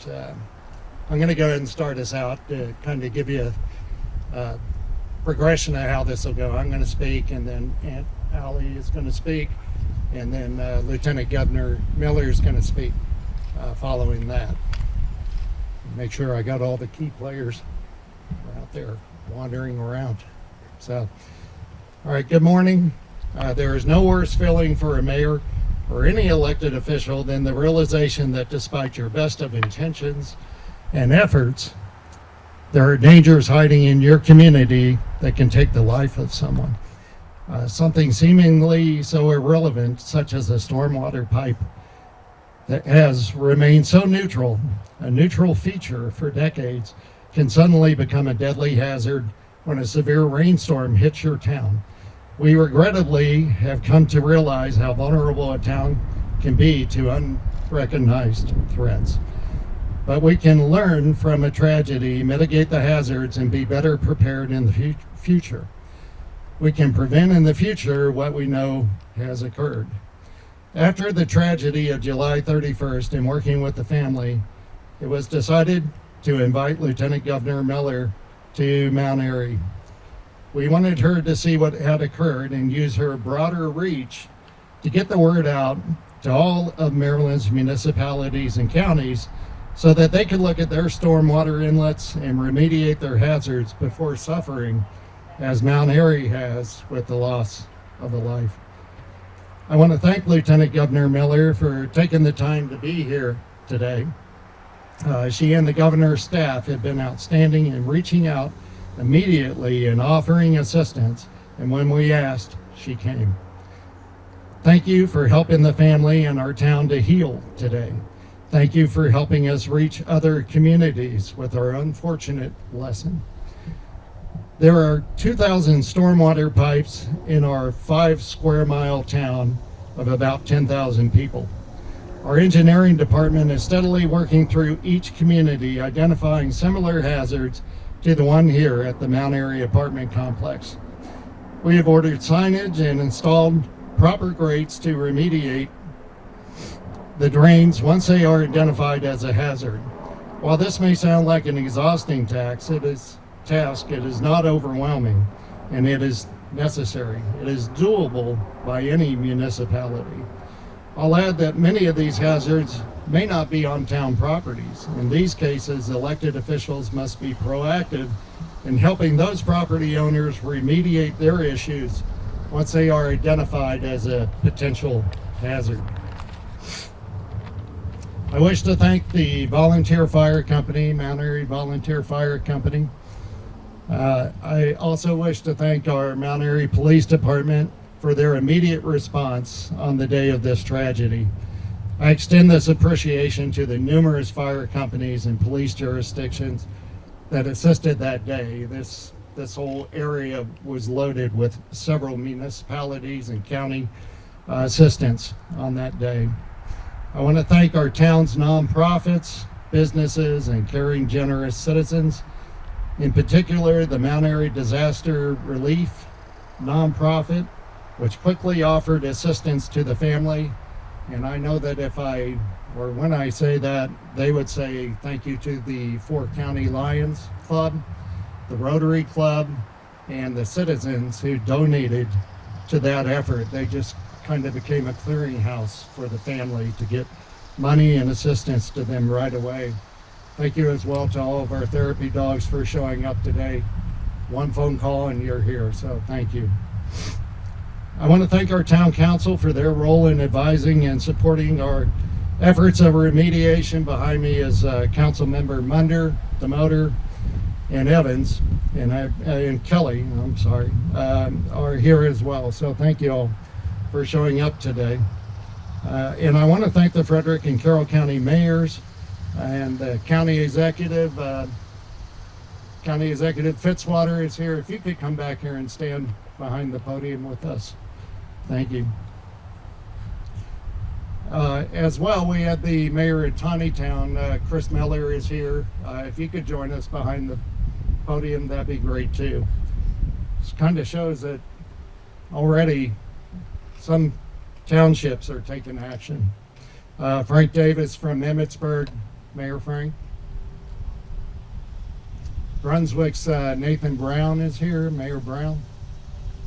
I'm going to go ahead and start us out to kind of give you a progression of how this will go. I'm going to speak, and then Aunt Allie is going to speak, and then Lieutenant Governor Miller is going to speak following that. Make sure I got all the key players out there wandering around. So, all right, good morning. There is no worse feeling for a mayor or any elected official than the realization that despite your best of intentions and efforts, there are dangers hiding in your community that can take the life of someone. Something seemingly so irrelevant, such as a stormwater pipe that has remained so neutral, a neutral feature for decades, can suddenly become a deadly hazard when a severe rainstorm hits your town. We regrettably have come to realize how vulnerable a town can be to unrecognized threats. But we can learn from a tragedy, mitigate the hazards, and be better prepared in the future. We can prevent in the future what we know has occurred. After the tragedy of July 31st and working with the family, it was decided to invite Lieutenant Governor Miller to Mount Airy. We wanted her to see what had occurred and use her broader reach to get the word out to all of Maryland's municipalities and counties so that they could look at their stormwater inlets and remediate their hazards before suffering, as Mount Airy has with the loss of a life. I want to thank Lieutenant Governor Miller for taking the time to be here today. She and the governor's staff have been outstanding in reaching out immediately and offering assistance, and when we asked, she came. Thank you for helping the family and our town to heal today. Thank you for helping us reach other communities with our unfortunate lesson. There are 2,000 stormwater pipes in our 5 square mile town of about 10,000 people. Our engineering department is steadily working through each community, identifying similar hazards to the one here at the Mount Airy apartment complex. We have ordered signage and installed proper grates to remediate the drains once they are identified as a hazard. While this may sound like an exhausting task, it is not overwhelming, and it is necessary. It is doable by any municipality. I'll add that many of these hazards may not be on town properties. In these cases, elected officials must be proactive in helping those property owners remediate their issues once they are identified as a potential hazard. I wish to thank the Volunteer Fire Company, Mount Airy Volunteer Fire Company. I also wish to thank our Mount Airy Police Department for their immediate response on the day of this tragedy. I extend this appreciation to the numerous fire companies and police jurisdictions that assisted that day. This whole area was loaded with several municipalities and county assistance on that day. I want to thank our town's nonprofits, businesses, and caring, generous citizens. In particular, the Mount Airy Disaster Relief nonprofit, which quickly offered assistance to the family. And I know that when I say that, they would say thank you to the 4 County Lions Club, the Rotary Club, and the citizens who donated to that effort. They just kind of became a clearinghouse for the family to get money and assistance to them right away. Thank you as well to all of our therapy dogs for showing up today. One phone call and you're here, so thank you. I want to thank our town council for their role in advising and supporting our efforts of remediation. Behind me is Council Member Munder, Demoter, and Evans, and Kelly, are here as well. So thank you all for showing up today. And I want to thank the Frederick and Carroll County mayors and the county executive. County Executive Fitzwater is here. If you could come back here and stand behind the podium with us. Thank you. As well, we had the mayor of Tawnytown, Chris Miller is here. If you could join us behind the podium, that'd be great too. This kind of shows that already some townships are taking action. Frank Davis from Emmitsburg, Mayor Frank. Brunswick's Nathan Brown is here. Mayor Brown,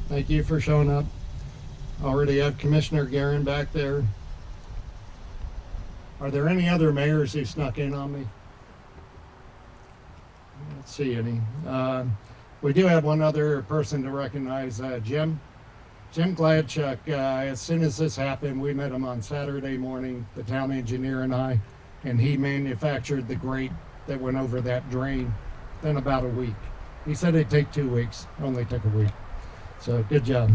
thank you for showing up. Already have Commissioner Guerin back there. Are there any other mayors who snuck in on me? I don't see any. We do have one other person to recognize, Jim Gladchuck. As soon as this happened, we met him on Saturday morning, the town engineer and I, and he manufactured the grate that went over that drain in about a week. He said it'd take 2 weeks, only took a week. So good job.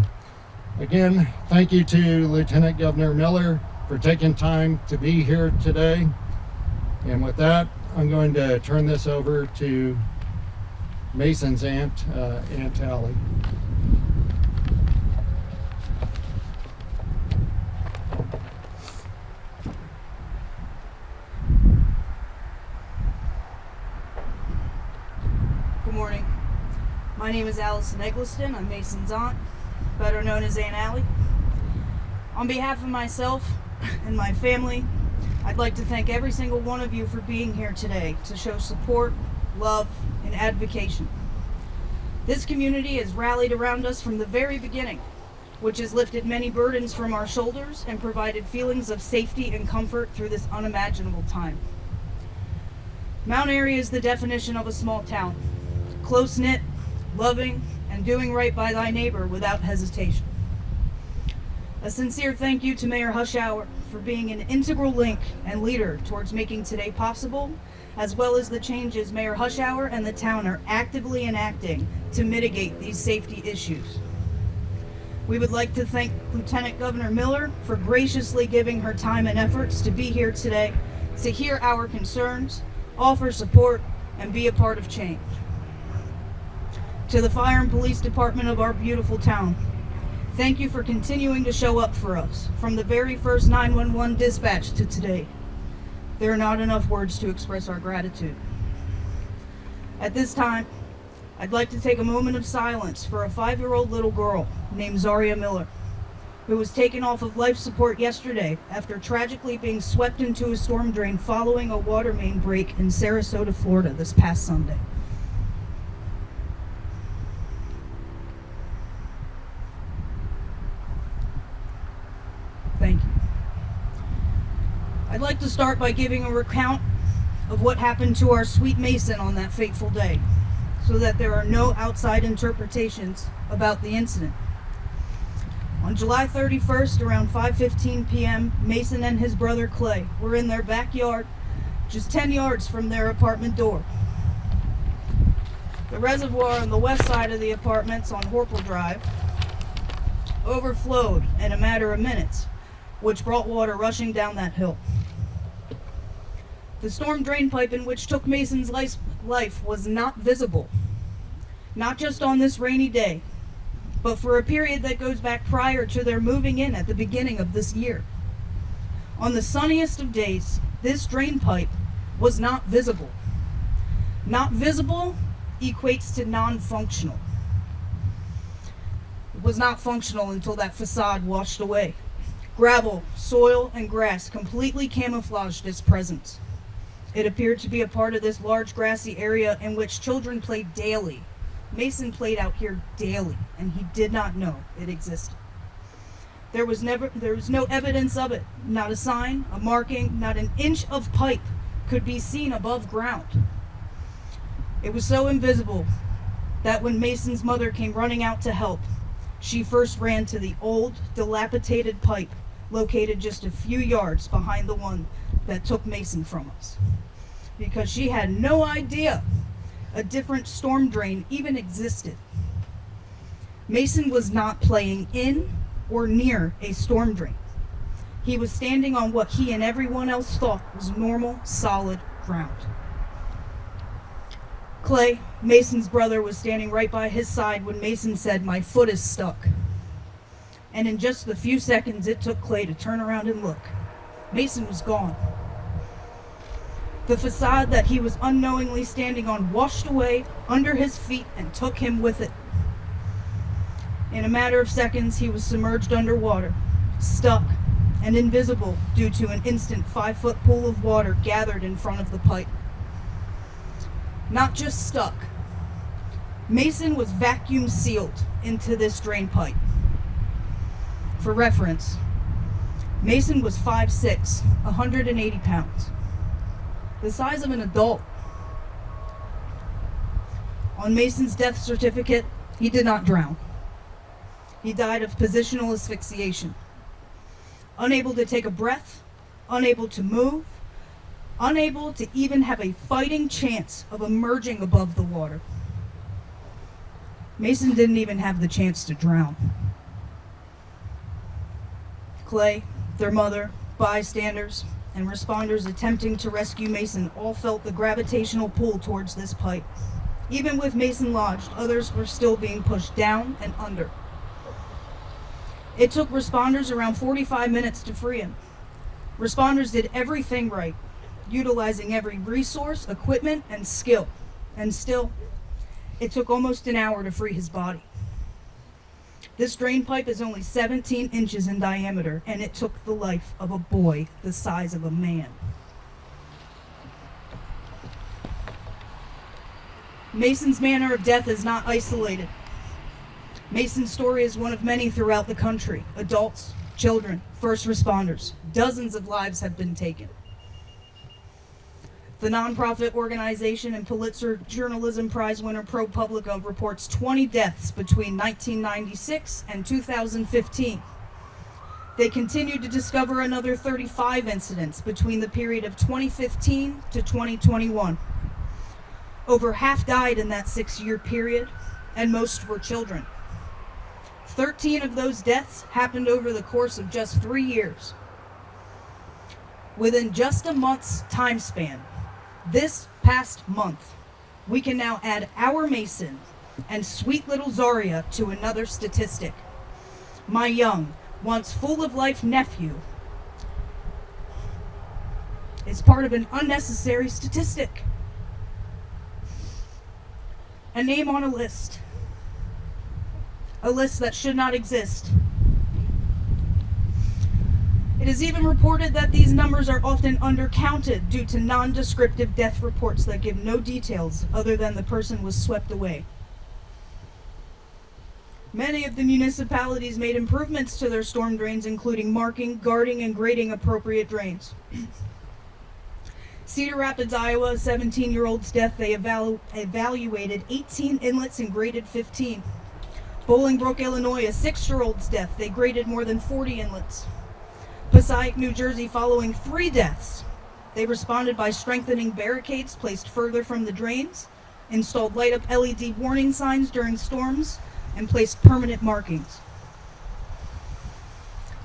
Again, thank you to Lieutenant Governor Miller for taking time to be here today. And with that, I'm going to turn this over to Mason's aunt, Aunt Allie. Good morning. My name is Allison Eggleston. I'm Mason's aunt, better known as Aunt Allie. On behalf of myself and my family, I'd like to thank every single one of you for being here today to show support, love, and advocacy. This community has rallied around us from the very beginning, which has lifted many burdens from our shoulders and provided feelings of safety and comfort through this unimaginable time. Mount Airy is the definition of a small town. Close-knit, loving, and doing right by thy neighbor without hesitation. A sincere thank you to Mayor Hushauer for being an integral link and leader towards making today possible, as well as the changes Mayor Hushauer and the town are actively enacting to mitigate these safety issues. We would like to thank Lieutenant Governor Miller for graciously giving her time and efforts to be here today to hear our concerns, offer support, and be a part of change. To the fire and police department of our beautiful town, thank you for continuing to show up for us from the very first 911 dispatch to today. There are not enough words to express our gratitude. At this time, I'd like to take a moment of silence for a 5-year-old little girl named Zaria Miller, who was taken off of life support yesterday after tragically being swept into a storm drain following a water main break in Sarasota, Florida this past Sunday. Thank you. I'd like to start by giving a recount of what happened to our sweet Mason on that fateful day, so that there are no outside interpretations about the incident. On July 31st, around 5:15 p.m., Mason and his brother Clay were in their backyard, just 10 yards from their apartment door. The reservoir on the west side of the apartments on Horple Drive overflowed in a matter of minutes, which brought water rushing down that hill. The storm drain pipe in which took Mason's life was not visible, not just on this rainy day, but for a period that goes back prior to their moving in at the beginning of this year. On the sunniest of days, this drain pipe was not visible. Not visible equates to non-functional. It was not functional until that facade washed away. Gravel, soil, and grass completely camouflaged its presence. It appeared to be a part of this large grassy area in which children played daily. Mason played out here daily, and he did not know it existed. There was no evidence of it. Not a sign, a marking, not an inch of pipe could be seen above ground. It was so invisible that when Mason's mother came running out to help, she first ran to the old, dilapidated pipe located just a few yards behind the one that took Mason from us, because she had no idea a different storm drain even existed. Mason was not playing in or near a storm drain. He was standing on what he and everyone else thought was normal, solid ground. Clay, Mason's brother, was standing right by his side when Mason said, "My foot is stuck." And in just the few seconds it took Clay to turn around and look, Mason was gone. The facade that he was unknowingly standing on washed away under his feet and took him with it. In a matter of seconds, he was submerged underwater, stuck, and invisible due to an instant 5-foot pool of water gathered in front of the pipe. Not just stuck. Mason was vacuum sealed into this drain pipe. For reference, Mason was 5'6", 180 pounds, the size of an adult. On Mason's death certificate, he did not drown. He died of positional asphyxiation, unable to take a breath, unable to move, unable to even have a fighting chance of emerging above the water. Mason didn't even have the chance to drown. Clay, their mother, bystanders, and responders attempting to rescue Mason all felt the gravitational pull towards this pipe. Even with Mason lodged, others were still being pushed down and under. It took responders around 45 minutes to free him. Responders did everything right, utilizing every resource, equipment, and skill. And still, it took almost an hour to free his body. This drain pipe is only 17 inches in diameter, and it took the life of a boy the size of a man. Mason's manner of death is not isolated. Mason's story is one of many throughout the country. Adults, children, first responders. Dozens of lives have been taken. The nonprofit organization and Pulitzer Journalism Prize winner ProPublica reports 20 deaths between 1996 and 2015. They continue to discover another 35 incidents between the period of 2015 to 2021. Over half died in that 6-year period, and most were children. 13 of those deaths happened over the course of just 3 years. Within just a month's time span, this past month, we can now add our Mason and sweet little Zaria to another statistic. My young, once full of life nephew is part of an unnecessary statistic. A name on a list that should not exist. It is even reported that these numbers are often undercounted due to non-descriptive death reports that give no details other than the person was swept away. Many of the municipalities made improvements to their storm drains, including marking, guarding, and grading appropriate drains. Cedar Rapids, Iowa, a 17-year-old's death, they evaluated 18 inlets and graded 15. Bolingbrook, Illinois, a 6-year-old's death, they graded more than 40 inlets. Passaic, New Jersey, following 3 deaths, they responded by strengthening barricades placed further from the drains, installed light-up LED warning signs during storms, and placed permanent markings.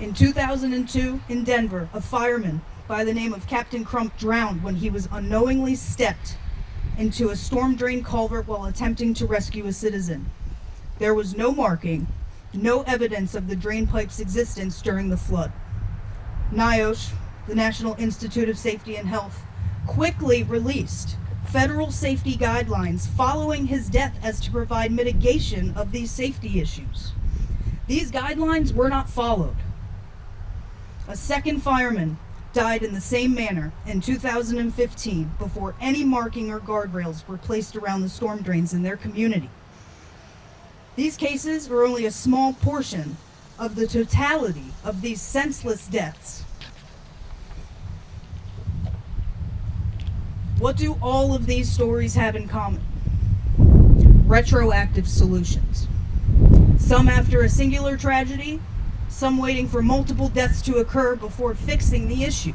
In 2002, in Denver, a fireman by the name of Captain Crump drowned when he was unknowingly stepped into a storm drain culvert while attempting to rescue a citizen. There was no marking, no evidence of the drain pipe's existence during the flood. NIOSH, the National Institute of Safety and Health, quickly released federal safety guidelines following his death as to provide mitigation of these safety issues. These guidelines were not followed. A second fireman died in the same manner in 2015 before any marking or guardrails were placed around the storm drains in their community. These cases are only a small portion of the totality of these senseless deaths. What do all of these stories have in common? Retroactive solutions. Some after a singular tragedy, some waiting for multiple deaths to occur before fixing the issue.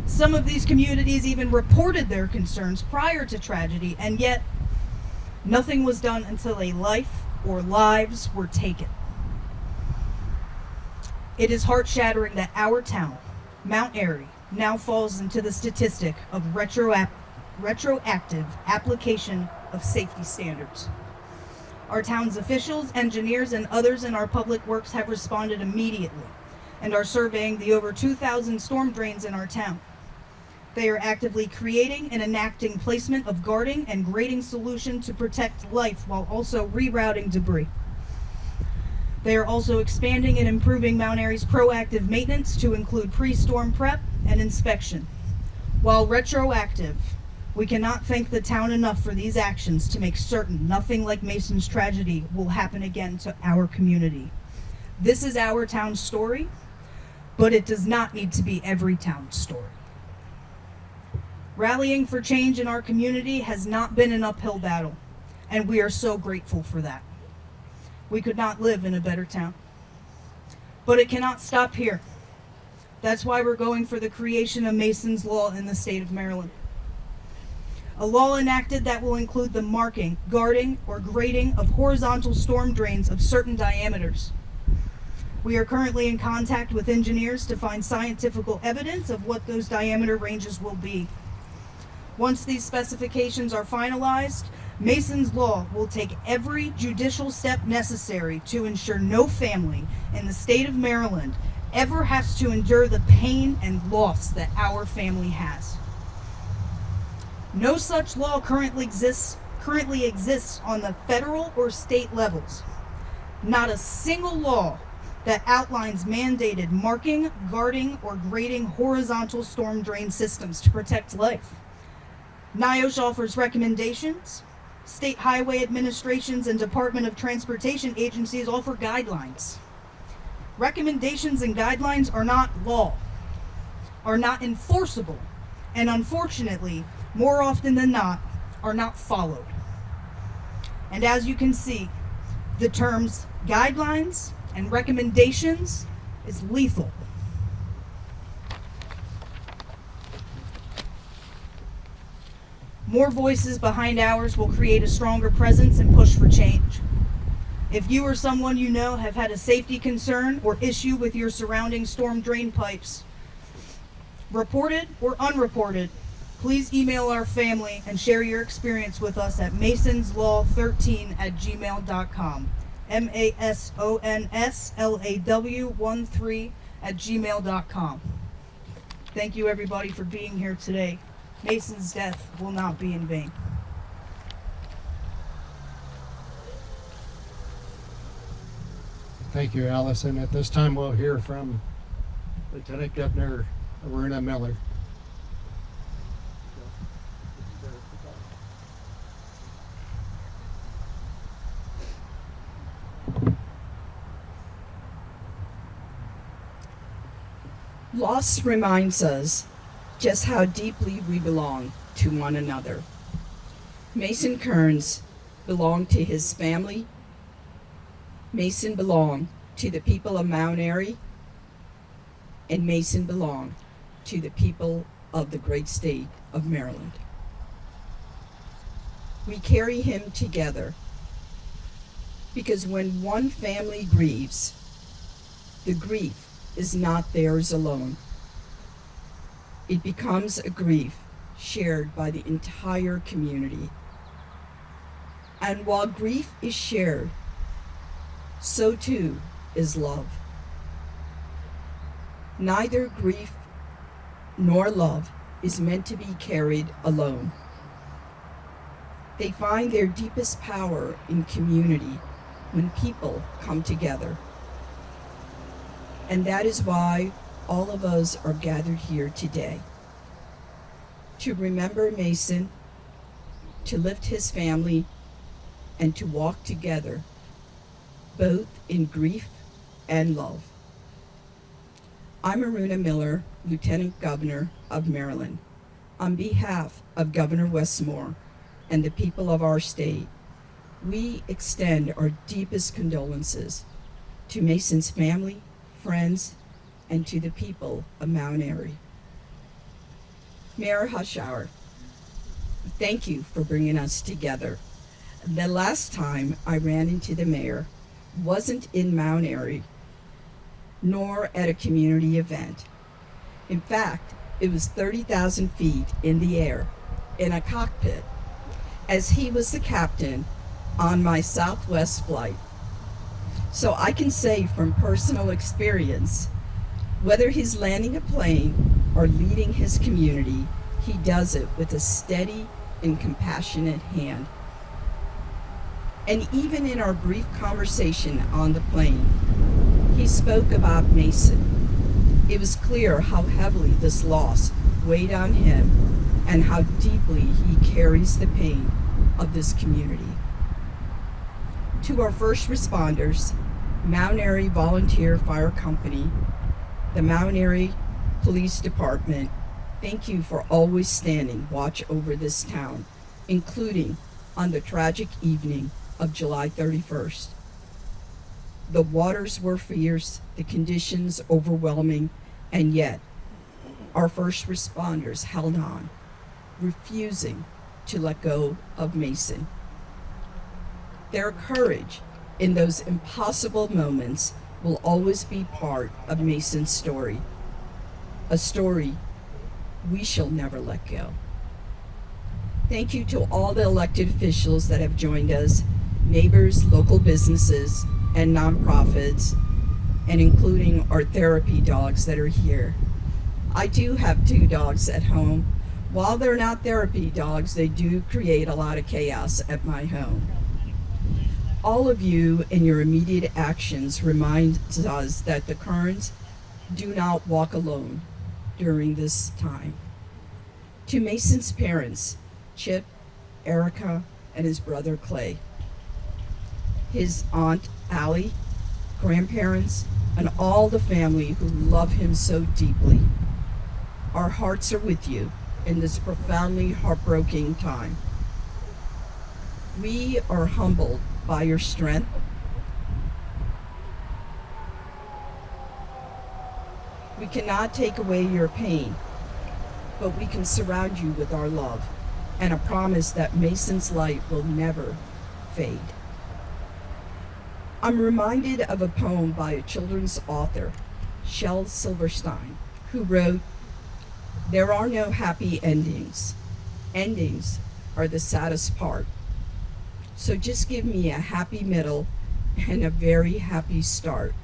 Some of these communities even reported their concerns prior to tragedy, and yet nothing was done until a life or lives were taken. It is heart-shattering that our town, Mount Airy, now falls into the statistic of retroactive application of safety standards. Our town's officials, engineers, and others in our public works have responded immediately and are surveying the over 2,000 storm drains in our town. They are actively creating and enacting placement of guarding and grading solution to protect life while also rerouting debris. They are also expanding and improving Mount Airy's proactive maintenance to include pre-storm prep and inspection. While retroactive, we cannot thank the town enough for these actions to make certain nothing like Mason's tragedy will happen again to our community. This is our town's story, but it does not need to be every town's story. Rallying for change in our community has not been an uphill battle, and we are so grateful for that. We could not live in a better town. But it cannot stop here. That's why we're going for the creation of Mason's Law in the state of Maryland. A law enacted that will include the marking, guarding, or grading of horizontal storm drains of certain diameters. We are currently in contact with engineers to find scientific evidence of what those diameter ranges will be. Once these specifications are finalized, Mason's Law will take every judicial step necessary to ensure no family in the state of Maryland ever has to endure the pain and loss that our family has. No such law currently exists on the federal or state levels. Not a single law that outlines mandated marking, guarding, or grading horizontal storm drain systems to protect life. NIOSH offers recommendations. State highway administrations and Department of Transportation agencies offer guidelines. Recommendations and guidelines are not law, are not enforceable, and unfortunately, more often than not, are not followed. And as you can see, the terms guidelines and recommendations is lethal. More voices behind ours will create a stronger presence and push for change. If you or someone you know have had a safety concern or issue with your surrounding storm drain pipes, reported or unreported, please email our family and share your experience with us at masonslaw13@gmail.com. masonslaw13@gmail.com. Thank you everybody for being here today. Mason's death will not be in vain. Thank you, Allison. At this time, we'll hear from Lieutenant Governor Aruna Miller. Loss reminds us just how deeply we belong to one another. Mason Kearns belonged to his family. Mason belonged to the people of Mount Airy, and Mason belonged to the people of the great state of Maryland. We carry him together because when one family grieves, the grief is not theirs alone. It becomes a grief shared by the entire community. And while grief is shared, so too is love. Neither grief nor love is meant to be carried alone. They find their deepest power in community when people come together. And that is why all of us are gathered here today, to remember Mason, to lift his family, and to walk together, both in grief and love. I'm Aruna Miller, Lieutenant Governor of Maryland. On behalf of Governor Westmore and the people of our state, we extend our deepest condolences to Mason's family, friends, and to the people of Mount Airy. Mayor Hushhour, thank you for bringing us together. The last time I ran into the mayor wasn't in Mount Airy, nor at a community event. In fact, it was 30,000 feet in the air, in a cockpit, as he was the captain on my Southwest flight. So I can say from personal experience, whether he's landing a plane or leading his community, he does it with a steady and compassionate hand. And even in our brief conversation on the plane, spoke about Mason, it was clear how heavily this loss weighed on him and how deeply he carries the pain of this community. To our first responders, Mount Airy Volunteer Fire Company, the Mount Airy Police Department, thank you for always standing watch over this town, including on the tragic evening of July 31st. The waters were fierce, the conditions overwhelming, and yet our first responders held on, refusing to let go of Mason. Their courage in those impossible moments will always be part of Mason's story, a story we shall never let go. Thank you to all the elected officials that have joined us, neighbors, local businesses, and nonprofits, and including our therapy dogs that are here. I do have 2 dogs at home. While they're not therapy dogs, they do create a lot of chaos at my home. All of you and your immediate actions remind us that the Kerns do not walk alone during this time. To Mason's parents, Chip, Erica, and his brother Clay, his aunt Allie, grandparents, and all the family who love him so deeply, our hearts are with you in this profoundly heartbreaking time. We are humbled by your strength. We cannot take away your pain, but we can surround you with our love and a promise that Mason's light will never fade. I'm reminded of a poem by a children's author, Shel Silverstein, who wrote, "There are no happy endings. Endings are the saddest part. So just give me a happy middle and a very happy start."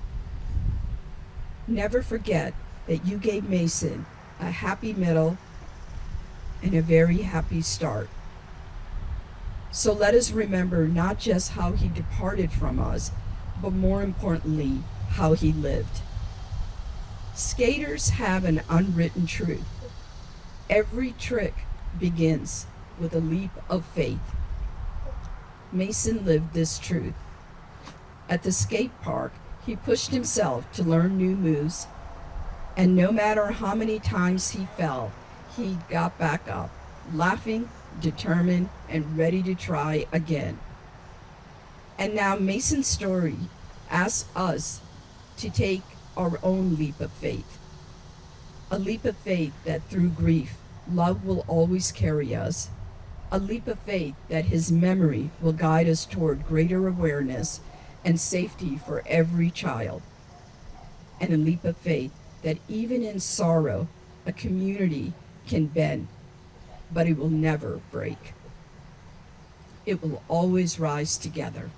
Never forget that you gave Mason a happy middle and a very happy start. So let us remember not just how he departed from us, but more importantly, how he lived. Skaters have an unwritten truth. Every trick begins with a leap of faith. Mason lived this truth. At the skate park, he pushed himself to learn new moves, and no matter how many times he fell, he got back up, laughing, determined, and ready to try again. And now Mason's story asks us to take our own leap of faith. A leap of faith that through grief, love will always carry us. A leap of faith that his memory will guide us toward greater awareness and safety for every child. And a leap of faith that even in sorrow, a community can bend, but it will never break. It will always rise together.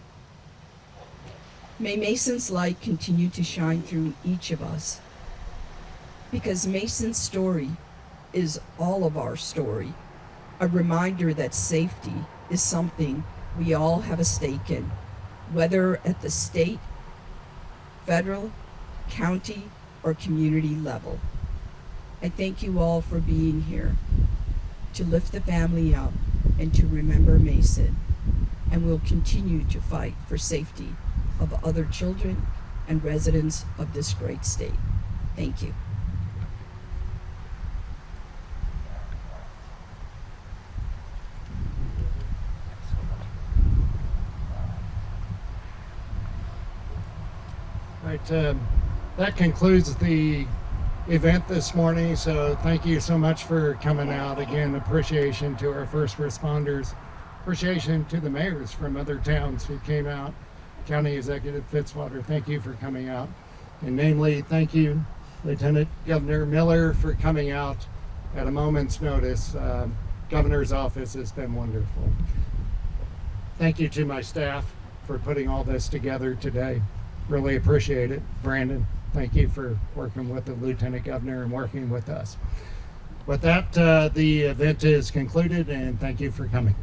May Mason's light continue to shine through each of us, because Mason's story is all of our story, a reminder that safety is something we all have a stake in, whether at the state, federal, county, or community level. I thank you all for being here to lift the family up and to remember Mason, and we'll continue to fight for safety of other children and residents of this great state. Thank you. Right, that concludes the event this morning, so thank you so much for coming out. Again, appreciation to our first responders, appreciation to the mayors from other towns who came out. County Executive Fitzwater, thank you for coming out. And namely, thank you, Lieutenant Governor Miller, for coming out at a moment's notice. Governor's office has been wonderful. Thank you to my staff for putting all this together today. Really appreciate it. Brandon, thank you for working with the Lieutenant Governor and working with us. With that, the event is concluded, and thank you for coming.